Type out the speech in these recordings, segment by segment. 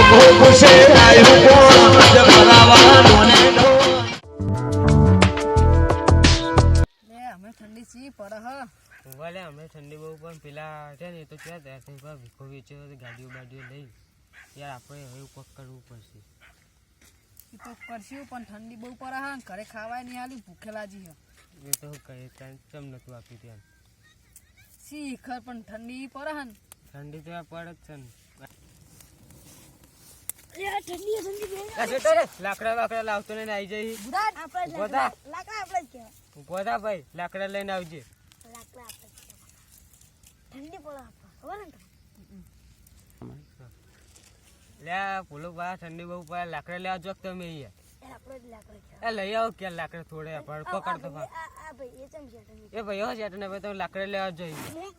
ખુશે આયો કોણ ભરાવાનો ને લે અમે ઠંડી સી પડે હ ભલે અમે ઠંડી બહુ પણ પેલા છે ને એ તો ક્યાં તૈયાર થઈ ગયા ભીખો વેચ્યો તો ગાડીઓ બાડીઓ લઈ યાર આપણે હવે કોક કરવું પડશે ઈ તો કરશું પણ ઠંડી બહુ પડે હ ઘરે ખાવાય નહીં હાલી ભૂખે લાજી હ એ તો હું કહે ચમ નતું આપી ત્યાં સી ખર પણ ઠંડી પડે હ ઠંડી તો આ પડે જ છે ને અરે ઠંડી ઠંડી આ શેઠો રે, લાકડા વાકડા લાવતો લઈને આવી જઈ બુરાટ આપણે બધા લાકડા આપણે જ કહેવાય ઉભો થા ભાઈ લાકડા લઈને આવજે લાકડા આપણે જ કહેવાય. ઠંડી પડે આપણે ખબર ને લે આ ભૂલો બા ઠંડી બહુ પડે લાકડા લેવા જો તમે અહીંયા એ આપણે જ લાકડા કહેવાય. એ લઈ આવો કે લાકડા થોડે પકડતો ભા આ ભાઈ એ ચમ છે ઠંડી એ ભાઈ હો શેઠ ને ભાઈ તમે લાકડા લેવા જોઈએ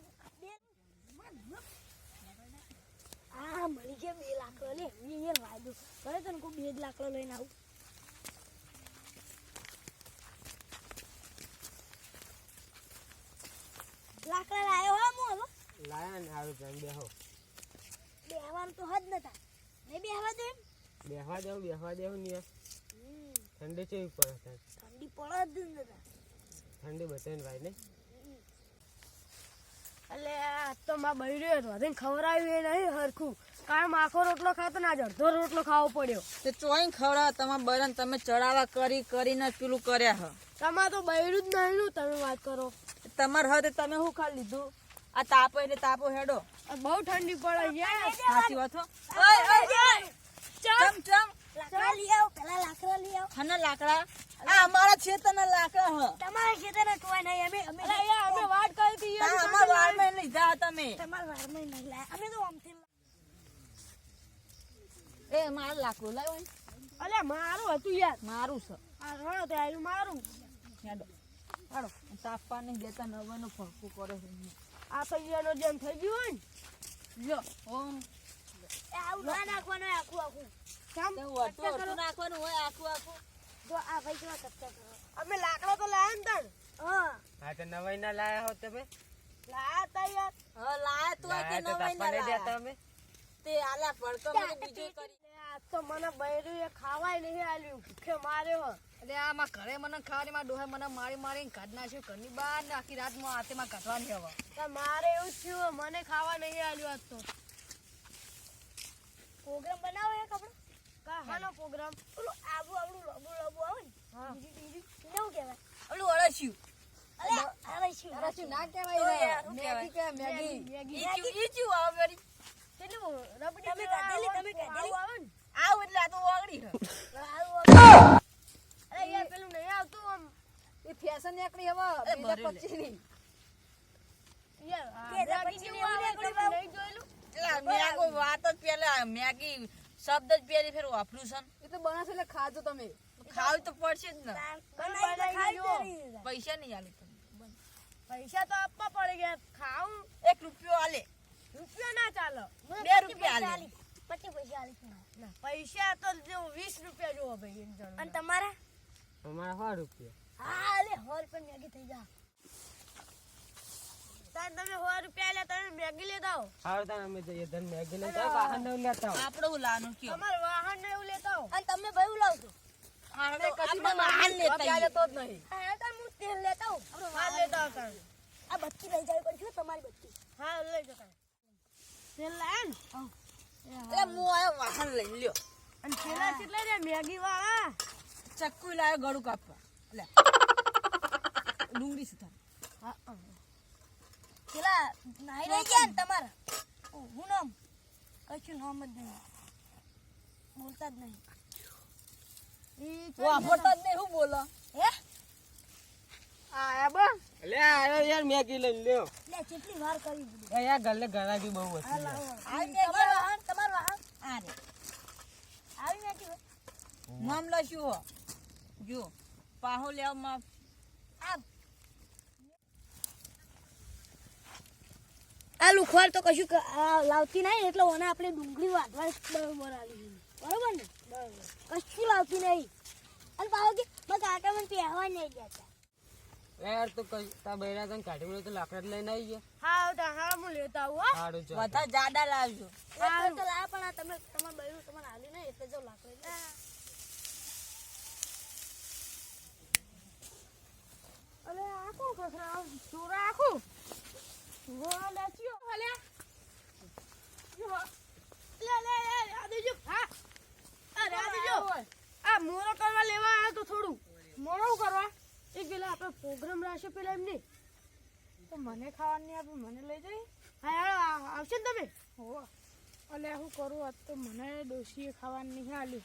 આ મળી ગયા 2 લાકડો લે એ વાયદો કરે તને કોઈ 2 લાકડો લઈને આવું લાકડા લાયો હો મો હવે લાયા ને આવે જણ બેહો બેહવાનું તો હદ નતા નહીં બેહવા દે એમ બેહવા દેવું ને યાર ઠંડી કેવી પડે ઠંડી પડે જ નતા ઠંડી બતાવીને ભાઈ ને એટલે આ તો માં બૈર્યો હતો વધીને ખવડાવ્યું એ નહીં હરખું કાયમ આખો રોટલો ખાતો ને આજ અડધો રોટલો ખાવો પડ્યો તે ચોઈન ખવડાવ તમાર બરન તમે ચડાવા કરીને પેલું કર્યા હ તમારે તો બૈરું જ નહીં તમે વાત કરો તમાર હદે તમે શું ખા લીધું આ તાપો એટલે તાપો હેડો આ બહુ ઠંડી પડે યાર સાચી વાત હો ઓય ચમ ચમ લાકડા લઈ આવો પેલા લાકડા લઈ આવો ખાના લાકડા આ અમારા ખેતરના લાકડા હ તમારા ખેતરને ટોય નહીં અમે વાત કરી હતી તા અમાર વાળમાં લીધા તમે તમારા વારમાં નહીં લાયા અમે તો આમથી એ માર લાકડું લાવ્યો અલે મારું હતું યાર મારું છે આ રણો તે આયુ મારું હેડો હાડો તાપવા નહીં દેતા નવાનું ફરકું કરે છે આ તો ઈયાનો જેમ થઈ ગયું હોય ને લ્યો ઓમ એ આવું ના નાખવાનું હોય આખું આખું કામ તે વટો નાખવાનું હોય આખું આખું જો આ ભાઈ કેવા કચ્ચા કરો અમે લાકડા તો લાયા ને તણ હા હા તો નવાઈ ના લાયા હો તમે લાયા તા યાર હા લાયા તો લાયા તો નવાઈ ના તાપા નહીં લાયા દેતા અમે તે આલા પડતો મને બીજો કરી આ તો મને બૈરું એ ખાવાય નહીં આલ્યું ભૂખે માર્યો એટલે આમાં ઘરે મને ખાવાની માં ડોહે મને મારીને કાઢ નાખ્યું ઘરની બહાર ને આખી રાત માં હાથેમાં કાઢવાની હવે તો મારે એવું જ થયું મને ખાવા નહીં આલ્યું આજ તો પ્રોગ્રામ બનાવો એક આપણો કાનો પ્રોગ્રામ ઓલું આબુ આવડું લબુ આવે ને હા બીજી કેવું કહેવાય ઓલું અળસ્યું અરે અરે શું અળસ્યું ના કહેવાય મેગી કે મેગી ઈચું આવે વળી કેટલું રબડી તમે કાઢેલી આવે ને આવ એટલે આ તો ઓગળી અરે યાર પેલું નહીં આવતું આમ એ ફેશન નીકળી હવે 2025 ની યાર મેગી જેવું આવે નહીં જોયેલું એટલે મેગો વાત જ પેલા મેગી શબ્દ જ પેલી ફેર વાપર્યું છે એ તો બનાવશે એટલે ખાજો તમે ખાવ તો પડશે જ ને પૈસા નહીં આલે તમે પૈસા તો આપવા પડે ગયા ખાવું 1 રૂપિયો આલે રૂપિયો ના ચાલો 2 રૂપિયા આલે 25 પૈસા આલી પૈસા તો જો 20 રૂપિયા જોવો ભાઈ એક જણ અને તમારા અમારા 100 રૂપિયા હા લે હોલ પણ મેગી થઈ જા તાર તમે 100 રૂપિયા લે તમે મેગી લેતા આવો હારું તાન અમે જઈએ ધન મેગી લઈને તો વાહન નવ લેતા આવો આપણે ઉલાનું કયો તમાર વાહન ને એવું લેતા આવો અને તમે ભાઈ ઉલાવજો આપણે કશું વાહન લેતા તો જ નહીં હા તો હું તેલ લેતા આવું હા લેતા આવો આ બત્તી લઈ જાય પડશે તમારી બત્તી હા લઈ જતા તેલ લાય ને એટલે હું આ વાહન લઈ લ્યો અને છેલ્લા કેટલા રે મેગી વાળા ચક્કુ લાયો ગળું કાપવા લે ડુંગળી સુધા હા છેલ્લા નાઈ રહી ગયા ને તમારા હું નામ કશું નામ જ નહીં બોલતા જ નહીં વાપરતા જ નહીં હું બોલો હે આયા બા લે આયો યાર મેગી લઈને લ્યો લે કેટલી વાર કરી દીધી એ યાર ગલ્લે ગરાગી બહુ હતી યાર. તમાર વાહન આ રે આવી મેગી નામ લખ્યું હો જો પાહો લેવામાં આ આ લુખવાડ તો કશું લાવતી નહીં એટલે ઓને આપણે ડુંગળી વાટવા બરોબર આવી બરોબર ને બરોબર કશું લાવતી નહીં અને પાહો કે બસ કાકા મને પહેરવા નહીં દેતા યાર તો કઈ તા બૈરા તને કાઢી મળે તો લાકડા જ લઈને આવી ગયા હા હું લેતા આવું હારું જો બધા જાડા લાવજો હા તો લા પણ તમે તમાર બૈરું તમાર અલે આ કોણ ખસરા ચોરા આખું ચોરા લેચ્યો અલે લે આ દેજો હા અરે આ દેજો આ મોરો કરવા લેવા આવ્યો તો થોડું મોરો કરવા એક પેલા આપણે પ્રોગ્રામ રાખ્યો પેલા એમને તો મને ખાવાની આપે મને લઈ જઈ હા આવશે ને તમે હો અલે હું કરું આજ તો મને ડોશીએ ખાવાનું નહીં આલ્યું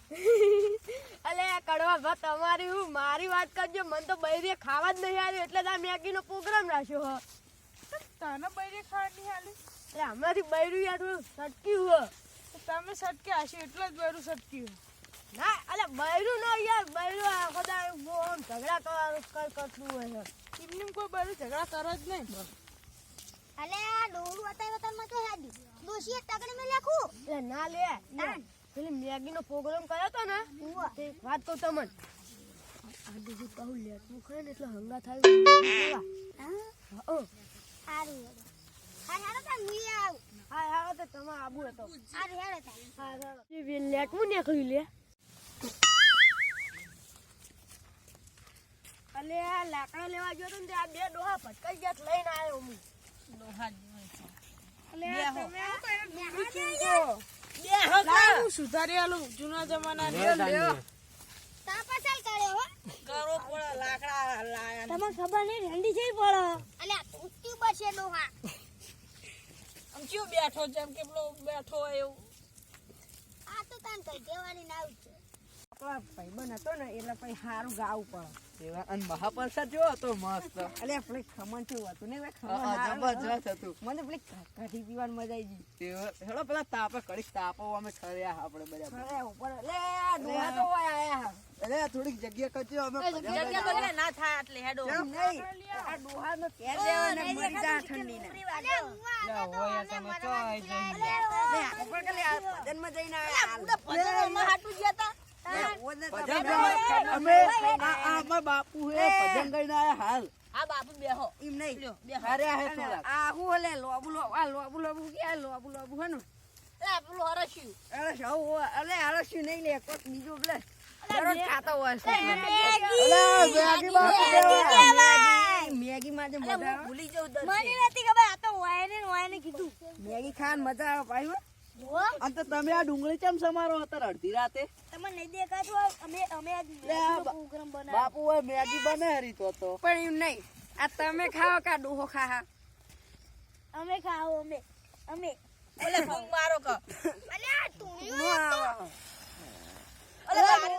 અલે કડવા ભા તમારી હું મારી વાત કરજો મને તો બૈરીએ ખાવા જ નહીં આવ્યું એટલે આ મેગીનો પ્રોગ્રામ રાખ્યો હ તને બૈરીએ ખાવા નહીં આલ્યું એટલે હમણાંથી બૈરું યાર થોડું સટક્યું હ તમે સટક્યા હશે એટલે જ બૈરું સટક્યું ના અલે બૈરું ના યાર બૈરું આખો દાડો બોમ ઝઘડા કરતું હોય એમને કોઈ બૈરું ઝઘડા કરે જ નહીં અલે આ ડોલું બતાવ્યો તમે તો હાડી દોશી એક ટકડી મે લખું એટલે ના લે પેલી મેગીનો પ્રોગ્રામ કર્યો તો ને તે વાત કહું તમને આ બીજું કહું લેટવું ખાય ને એટલે હંગા થાય હારું હારું તો મુઈ આવ હા તો તમે આબુ હતો હારું હેડો થાય હા લેટવું નીકળ્યું લે અલે આ લાકડા લેવા ગયો તો ને આ બે ડોહા ભટકાઈ ગયા લઈને આવ્યો હું ડોહા અલે બે હો. તમે આ કઈ બે સુધારી આલું જૂના જમાના તા પાછળ કર્યો હો કરો પડે લાકડા લાયા તમને ખબર નહીં ઠંડી છે પડો અલે ઉત્તી બસે ડોહા આમ ચિયો બેઠો જેમ કે પેલો બેઠો હોય એવું આ તો તાન કઈ દેવાની ના આવ છે આપણા ભાઈબંધ હતો ને એટલે પછી સારું ગાવું પડે એવા અને મહાપ્રસાદ જો હતો મસ્ત અલે પેલી ખમણ કેવું હતું ને જબરજસ્ત હતું મને પેલી કાઢી પીવાની મજા આવી ગઈ હેડો પેલા તાપે કડીક તાપો અમે ઠર્યા આપણે બરાબર અરે ઉપર લે આ ડોહા તો હોય આયા અરે થોડીક જગ્યા કરજો અમે જગ્યા તો લે ના થાય એટલે હેડો નહીં આ ડોહા નો કેર દેવાને મરી જા ઠંડી ને અલે હું હોય તમે તો આઈ જઈ લે ઉપર કે લે ભજન માં જઈને આયા ભજનમાં હાટું ગયા તા અમે આમાં બાપુ હે ભજન ગઈને આયા હાલ આ બાપુ બેહો એમ નહીં લ્યો બેહો અરે હે થોડા આ હું લે લોબુ કે લોબુ હે ને લે પેલું હરસ્યું અરે સૌ અલે હરસ્યું નહીં લે કોક બીજું લે દરરોજ ખાતો હોય છે મેગી માં જે મજા આવે ભૂલી જવું દર મને નથી ખબર આ તો વાયને કીધું મેગી ખાવાની મજા આવે ભાઈ અને તો તમે આ ડુંગળી કેમ સમારો અત્યારે અડધી રાતે તમને નહીં દેખાતું અમે આજ પ્રોગ્રામ બનાવ્યો બાપુ હોય મેગી બને હરી તો પણ એમ નહીં આ તમે ખાઓ કા ડોહો ખા અમે ખાઓ અમે ઓલે ફૂંક મારો ક અલે આ તું ઓલે મારો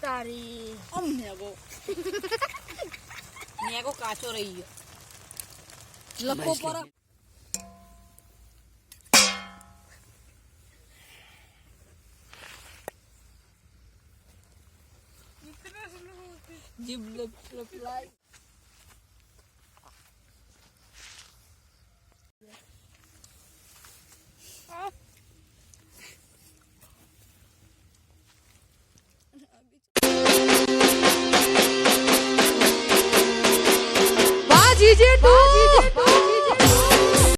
તારી મેગો કાચો રહી ગયો લખો પર જીભ લપ લપ લાઈ DJ 2